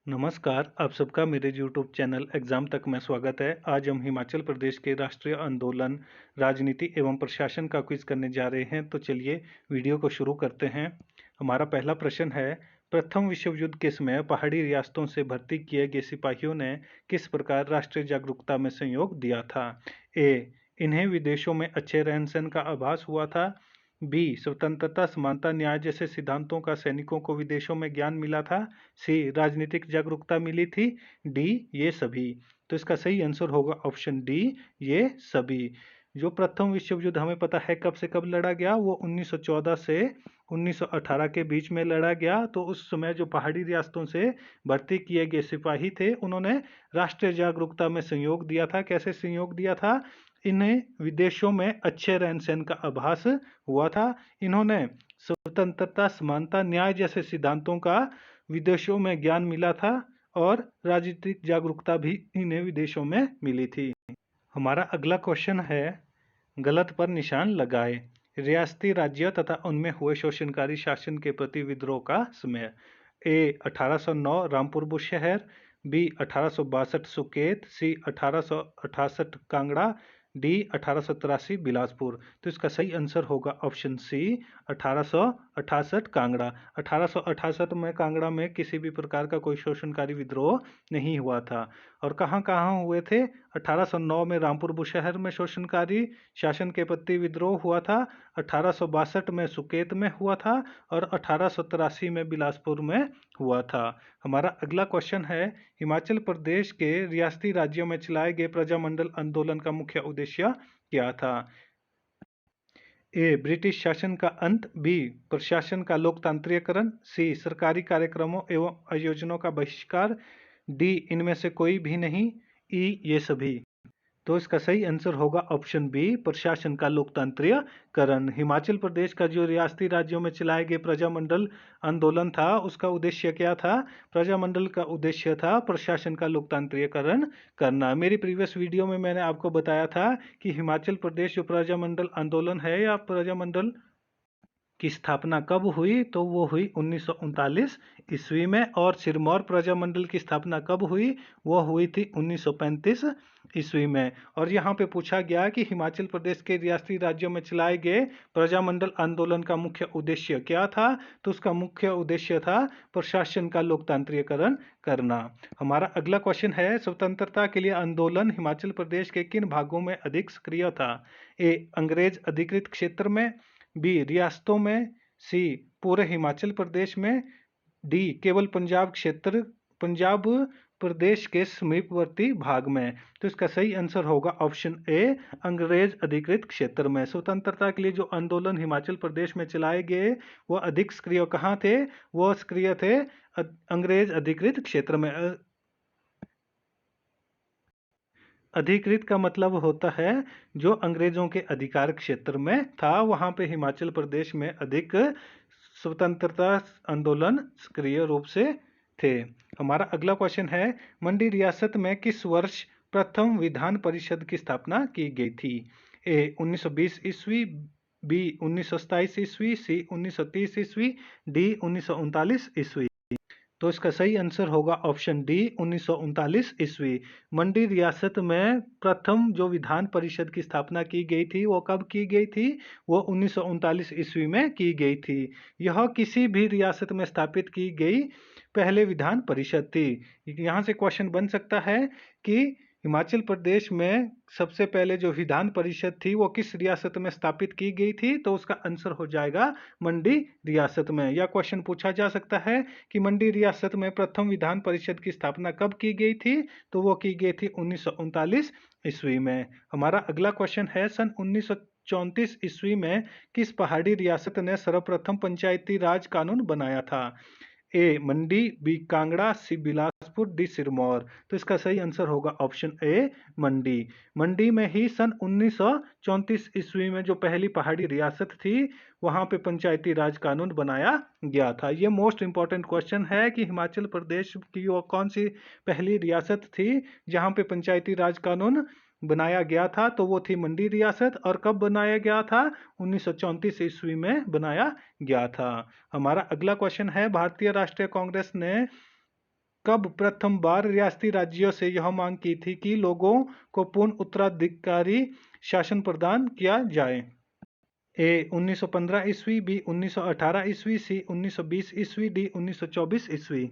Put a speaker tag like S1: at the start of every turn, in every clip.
S1: नमस्कार, आप सबका मेरे यूट्यूब चैनल एग्जाम तक में स्वागत है। आज हम हिमाचल प्रदेश के राष्ट्रीय आंदोलन, राजनीति एवं प्रशासन का क्विज करने जा रहे हैं। तो चलिए वीडियो को शुरू करते हैं। हमारा पहला प्रश्न है, प्रथम विश्व युद्ध के समय पहाड़ी रियासतों से भर्ती किए गए सिपाहियों ने किस प्रकार राष्ट्रीय जागरूकता में सहयोग दिया था? ए, इन्हें विदेशों में अच्छे रहन सहन का आभास हुआ था। बी, स्वतंत्रता समानता न्याय जैसे सिद्धांतों का सैनिकों को विदेशों में ज्ञान मिला था। सी, राजनीतिक जागरूकता मिली थी। डी, ये सभी। तो इसका सही आंसर होगा ऑप्शन डी, ये सभी। जो प्रथम विश्व युद्ध हमें पता है कब से कब लड़ा गया, वो 1914 से 1918 के बीच में लड़ा गया। तो उस समय जो पहाड़ी रियासतों से भर्ती किए गए सिपाही थे, उन्होंने राष्ट्रीय जागरूकता में सहयोग दिया था। कैसे सहयोग दिया था? इन्हें विदेशों में अच्छे रहन सहन का आभास हुआ था। इन्होंने स्वतंत्रता समानता न्याय जैसे सिद्धांतों का विदेशों में ज्ञान मिला था और राजनीतिक जागरूकता भी इन्हें विदेशों में मिली थी। हमारा अगला क्वेश्चन है, गलत पर निशान लगाए। रियासती राज्य तथा उनमें हुए शोषणकारी शासन के प्रति विद्रोह का समय। ए, 1809 रामपुर बुशहर। बी, 1862 सुकेत। सी, 1868 कांगड़ा। डी, 1883 बिलासपुर। तो इसका सही आंसर होगा ऑप्शन सी, 1868 कांगड़ा। 1868 में कांगड़ा में किसी भी प्रकार का कोई शोषणकारी विद्रोह नहीं हुआ था। और कहाँ कहाँ हुए थे? 1809 में रामपुर बुशहर में शोषणकारी शासन के प्रति विद्रोह हुआ था। 1862 में सुकेत में हुआ था और 1883 में बिलासपुर में हुआ था। हमारा अगला क्वेश्चन है, हिमाचल प्रदेश के रियासती राज्यों में चलाए गए प्रजामंडल आंदोलन का मुख्य उद्देश्य क्या था? ए, ब्रिटिश शासन का अंत। बी, प्रशासन का लोकतांत्रिकरण। सी, सरकारी कार्यक्रमों एवं आयोजनों का बहिष्कार। डी, इनमें से कोई भी नहीं। ई, ये सभी। तो इसका सही आंसर होगा ऑप्शन बी, प्रशासन का लोकतांत्रिकरण। हिमाचल प्रदेश का जो रियासती राज्यों में चलाए गए प्रजामंडल आंदोलन था, उसका उद्देश्य क्या था? प्रजामंडल का उद्देश्य था प्रशासन का लोकतांत्रिकरण करना। मेरी प्रीवियस वीडियो में मैंने आपको बताया था कि हिमाचल प्रदेश जो प्रजामंडल आंदोलन है या प्रजामंडल की स्थापना कब हुई, तो वो हुई 1939 ईस्वी में। और सिरमौर प्रजामंडल की स्थापना कब हुई? वो हुई थी 1935 ईस्वी में। और यहाँ पे पूछा गया कि हिमाचल प्रदेश के रियासती राज्यों में चलाए गए प्रजामंडल आंदोलन का मुख्य उद्देश्य क्या था? तो उसका मुख्य उद्देश्य था प्रशासन का लोकतांत्रिकरण करना। हमारा अगला क्वेश्चन है, स्वतंत्रता के लिए आंदोलन हिमाचल प्रदेश के किन भागों में अधिक सक्रिय था? ए, अंग्रेज अधिकृत क्षेत्र में। बी, रियासतों में। सी, पूरे हिमाचल प्रदेश में। डी, केवल पंजाब प्रदेश के समीपवर्ती भाग में। तो इसका सही आंसर होगा ऑप्शन ए, अंग्रेज अधिकृत क्षेत्र में। स्वतंत्रता के लिए जो आंदोलन हिमाचल प्रदेश में चलाए गए, वो अधिक सक्रिय कहाँ थे? वो सक्रिय थे अंग्रेज अधिकृत क्षेत्र में। अधिकृत का मतलब होता है जो अंग्रेजों के अधिकार क्षेत्र में था, वहां पे हिमाचल प्रदेश में अधिक स्वतंत्रता आंदोलन सक्रिय रूप से थे। हमारा अगला क्वेश्चन है, मंडी रियासत में किस वर्ष प्रथम विधान परिषद की स्थापना की गई थी? ए, 1920 ईस्वी। बी, 1927 ईस्वी। सी, 1930 ईस्वी। डी, 1939 ईस्वी। तो इसका सही आंसर होगा ऑप्शन डी, 1939 ईस्वी। मंडी रियासत में प्रथम जो विधान परिषद की स्थापना की गई थी, वो कब की गई थी? वो 1939 ईस्वी में की गई थी। यह किसी भी रियासत में स्थापित की गई पहले विधान परिषद थी। यहाँ से क्वेश्चन बन सकता है कि हिमाचल प्रदेश में सबसे पहले जो विधान परिषद थी वो किस रियासत में स्थापित की गई थी? तो उसका आंसर हो जाएगा मंडी रियासत में। या क्वेश्चन पूछा जा सकता है कि मंडी रियासत में प्रथम विधान परिषद की स्थापना कब की गई थी? तो वो की गई थी 1939 ईस्वी में। हमारा अगला क्वेश्चन है, सन 1934 ईस्वी में किस पहाड़ी रियासत ने सर्वप्रथम पंचायती राज कानून बनाया था? ए, मंडी। बी, कांगड़ा। सी, बिलासपुर। डी, सिरमौर। तो इसका सही आंसर होगा ऑप्शन ए, मंडी। मंडी में ही सन 1934 ईस्वी में जो पहली पहाड़ी रियासत थी, वहां पे पंचायती राज कानून बनाया गया था। ये मोस्ट इंपॉर्टेंट क्वेश्चन है कि हिमाचल प्रदेश की वो कौन सी पहली रियासत थी जहां पे पंचायती राज कानून बनाया गया था? तो वो थी मंडी रियासत। और कब बनाया गया था? 1934 ईस्वी में बनाया गया था। हमारा अगला क्वेश्चन है, भारतीय राष्ट्रीय कांग्रेस ने कब प्रथम बार रियासती राज्यों से यह मांग की थी कि लोगों को पूर्ण उत्तराधिकारी शासन प्रदान किया जाए? ए 1915 ईस्वी, बी 1918 ईस्वी, सी 1920 ईस्वी, डी 1924 ईस्वी।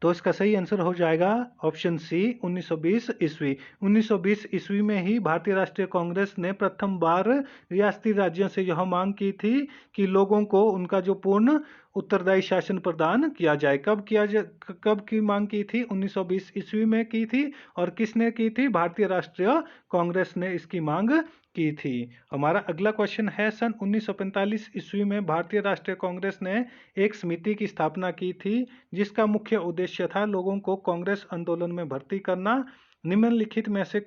S1: तो इसका सही आंसर हो जाएगा ऑप्शन सी 1920 ईस्वी। 1920 ईस्वी में ही भारतीय राष्ट्रीय कांग्रेस ने प्रथम बार रियासती राज्यों से यह मांग की थी कि लोगों को उनका जो पूर्ण उत्तरदायी शासन प्रदान किया जाए। कब की मांग की थी? 1920 ईस्वी में की थी। और किसने की थी? भारतीय राष्ट्रीय कांग्रेस ने इसकी मांग की थी। हमारा अगला क्वेश्चन है, सन 1945 ईस्वी में भारतीय राष्ट्रीय कांग्रेस ने एक समिति की स्थापना की थी जिसका मुख्य उद्देश्य था लोगों को कांग्रेस आंदोलन में भर्ती करना। निम्नलिखित में से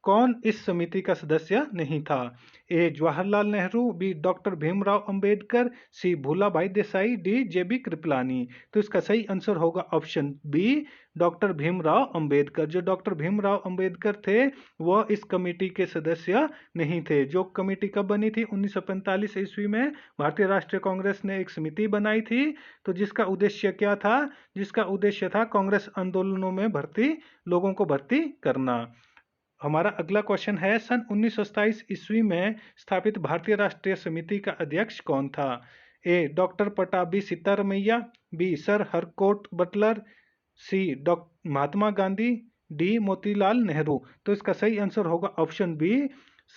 S1: कौन इस समिति का सदस्य नहीं था? A Jawaharlal Nehru, B doctor Bhimrao Ambedkar, C Bhulabhai Desai, D JB Kripalani. तो इसका सही आंसर होगा option B doctor Bhimrao Ambedkar. जो डॉक्टर भीमराव अंबेडकर थे वह इस कमेटी के सदस्य नहीं थे। जो कमेटी कब बनी थी? 1945 ईस्वी में भारतीय राष्ट्रीय कांग्रेस ने एक समिति बनाई थी। तो जिसका उद्देश्य क्या था? जिसका उद्देश्य था कांग्रेस आंदोलनों में लोगों को भर्ती करना। हमारा अगला क्वेश्चन है, सन 1927 ईस्वी में स्थापित भारतीय राष्ट्रीय समिति का अध्यक्ष कौन था? A doctor Pattabhi Sitaramayya, B sir Harcourt Butler, C Mahatma Gandhi, D Motilal Nehru. तो इसका सही आंसर होगा option B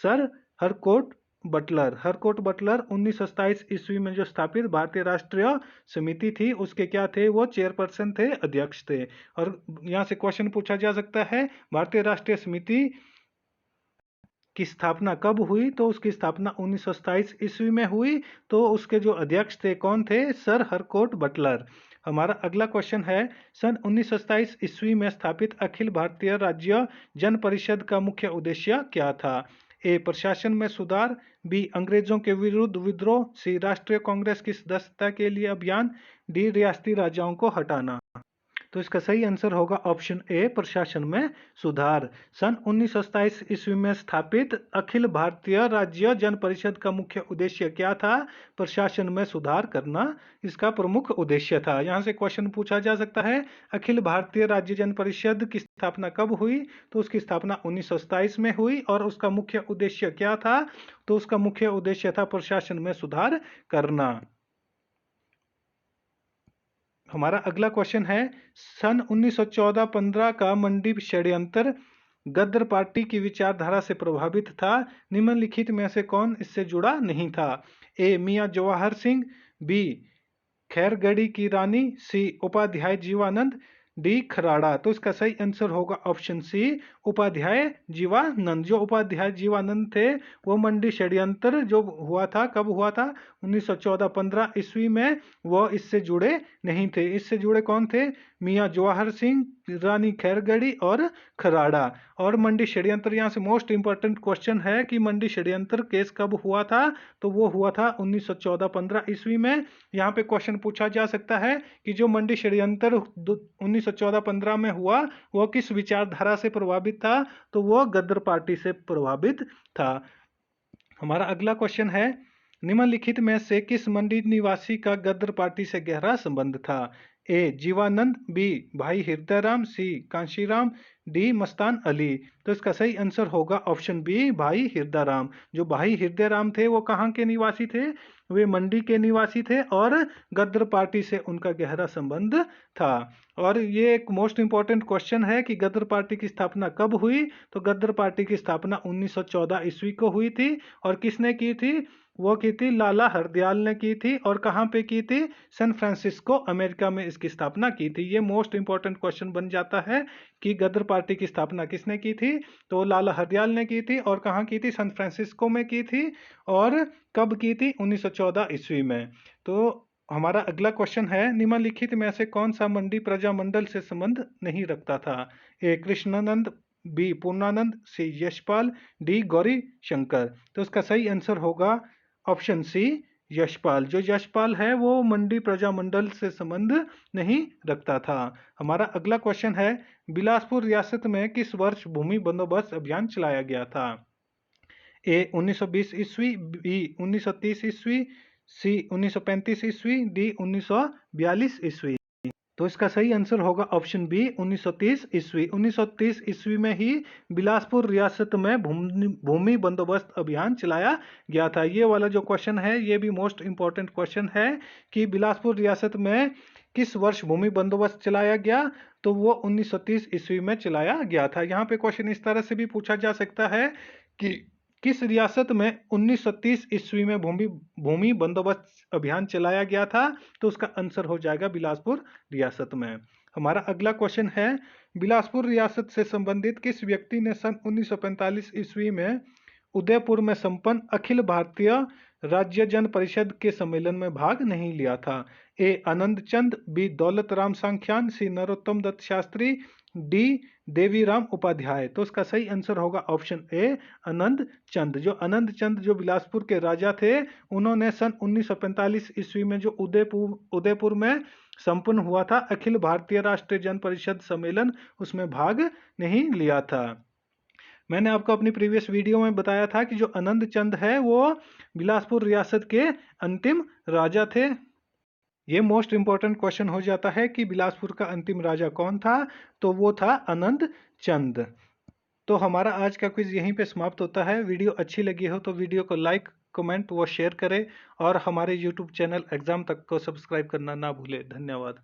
S1: sir Harcourt Butler 1927 ईस्वी में जो स्थापित भारतीय राष्ट्रीय समिति थी उसके क्या थे? वो चेयरपर्सन थे, अध्यक्ष थे। और यहां से क्वेश्चन पूछा जा सकता है भारतीय राष्ट्रीय समिति की स्थापना कब हुई? तो उसकी स्थापना 1927 ईस्वी में हुई। तो उसके जो अध्यक्ष थे कौन थे? Sir Harcourt Buttler. हमारा अगला क्वेश्चन है, सन 1927 ईस्वी में स्थापित अखिल भारतीय राज्य जन परिषद का मुख्य उद्देश्य क्या था? ए प्रशासन में सुधार, बी अंग्रेजों के विरुद्ध विद्रोह, सी राष्ट्रीय कांग्रेस की सदस्यता के लिए अभियान, डी रियासती राजाओं को हटाना। तो इसका सही आंसर होगा ऑप्शन ए प्रशासन में सुधार। सन 1927 ईस्वी में स्थापित अखिल भारतीय राज्य जन परिषद का मुख्य उद्देश्य क्या था? प्रशासन में सुधार करना इसका प्रमुख उद्देश्य था। यहां से क्वेश्चन पूछा जा सकता है अखिल भारतीय राज्य जन परिषद की स्थापना कब हुई? तो उसकी स्थापना 1927 में हुई। और उसका मुख्य उद्देश्य क्या था? तो उसका मुख्य उद्देश्य था प्रशासन में सुधार करना। हमारा अगला क्वेश्चन है, सन 1914-15 का मंडी षड्यंत्र गदर पार्टी की विचारधारा से प्रभावित था। निम्नलिखित में से कौन इससे जुड़ा नहीं था? ए मियां जवाहर सिंह, बी खैरगढ़ी की रानी, सी उपाध्याय जीवानंद, डी खराड़ा। तो इसका सही आंसर होगा ऑप्शन सी उपाध्याय जीवानंद। जो उपाध्याय जीवानंद थे वो मंडी षड्यंत्र जो हुआ था कब हुआ था? 1914-15 ईस्वी में। वो इससे जुड़े नहीं थे। इससे जुड़े कौन थे? मियां जवाहर सिंह, रानी खैरगढ़ी और खराड़ा। और मंडी षड्यंत्र, यहाँ से मोस्ट इंपॉर्टेंट क्वेश्चन है कि मंडी षड्यंत्र केस कब हुआ था? तो वो हुआ था 1914-15 ईस्वी में। यहाँ पे क्वेश्चन पूछा जा सकता है कि जो मंडी षड्यंत्र 1914-15 में हुआ वो किस विचारधारा से प्रभावित था? तो वो गदर पार्टी से प्रभावित था। हमारा अगला क्वेश्चन है, निम्नलिखित में से किस मंडी निवासी का गदर पार्टी से गहरा संबंध था? ए जीवानंद, बी भाई हृदयराम, सी कांशीराम, डी मस्तान अली। तो इसका सही आंसर होगा ऑप्शन बी भाई हृदयराम। जो भाई हृदयराम थे वो कहाँ के निवासी थे? वे मंडी के निवासी थे और गदर पार्टी से उनका गहरा संबंध था। और ये एक मोस्ट इंपॉर्टेंट क्वेश्चन है कि गदर पार्टी की स्थापना कब हुई? तो गदर पार्टी की स्थापना 1914 ईस्वी को हुई थी। और किसने की थी? वो की थी लाला हरदयाल ने की थी। और कहाँ पे की थी? सैन फ्रांसिस्को अमेरिका में इसकी स्थापना की थी। ये मोस्ट इंपॉर्टेंट क्वेश्चन बन जाता है कि गदर पार्टी की स्थापना किसने की थी? तो लाला हरदयाल ने की थी। और कहाँ की थी? सैन फ्रांसिस्को में की थी। और कब की थी? 1914 ईस्वी में। तो हमारा अगला क्वेश्चन है, निम्नलिखित में से कौन सा मंडी प्रजामंडल से संबंध नहीं रखता था? ए कृष्णानंद, बी पूर्णानंद, सी यशपाल, डी गौरी शंकर। तो इसका सही आंसर होगा ऑप्शन सी यशपाल। जो यशपाल है वो मंडी प्रजामंडल से संबंध नहीं रखता था। हमारा अगला क्वेश्चन है, बिलासपुर रियासत में किस वर्ष भूमि बंदोबस्त अभियान चलाया गया था? ए 1920 ईस्वी, बी 1930 ईस्वी, सी 1935 ईस्वी, डी 1942 ईस्वी। तो इसका सही आंसर होगा ऑप्शन बी 1930 ईस्वी। 1930 ईस्वी में ही बिलासपुर रियासत में भूमि बंदोबस्त अभियान चलाया गया था। ये वाला जो क्वेश्चन है ये भी मोस्ट इंपॉर्टेंट क्वेश्चन है कि बिलासपुर रियासत में किस वर्ष भूमि बंदोबस्त चलाया गया, तो वो 1930 ईस्वी में चलाया गया था। यहाँ पे क्वेश्चन इस तरह से भी पूछा जा सकता है कि किस रियासत में 1930 ईस्वी में भूमि बंदोबस्त अभियान चलाया गया था, तो उसका आंसर हो जाएगा बिलासपुर रियासत में। हमारा अगला क्वेश्चन है, बिलासपुर रियासत से संबंधित किस व्यक्ति ने सन 1945 ईस्वी में उदयपुर में संपन्न अखिल भारतीय राज्य जन परिषद के सम्मेलन में भाग नहीं लिया था? ए आनंद चंद, बी दौलत राम सांख्यान, सी नरोत्तम दत्त शास्त्री, डी देवीराम उपाध्याय। तो इसका सही आंसर होगा ऑप्शन ए आनंद चंद। जो आनंद चंद जो बिलासपुर के राजा थे, उन्होंने सन 1945 ईस्वी में जो उदयपुर में संपन्न हुआ था अखिल भारतीय राष्ट्रीय जन परिषद सम्मेलन, उसमें भाग नहीं लिया था। मैंने आपको अपनी प्रीवियस वीडियो में बताया था कि जो आनंद चंद है वो बिलासपुर रियासत के अंतिम राजा थे। ये मोस्ट इंपॉर्टेंट क्वेश्चन हो जाता है कि बिलासपुर का अंतिम राजा कौन था, तो वो था आनंद चंद। तो हमारा आज का क्विज यहीं पे समाप्त होता है। वीडियो अच्छी लगी हो तो वीडियो को लाइक, कमेंट व शेयर करें और हमारे यूट्यूब चैनल एग्जाम तक को सब्सक्राइब करना ना भूलें। धन्यवाद।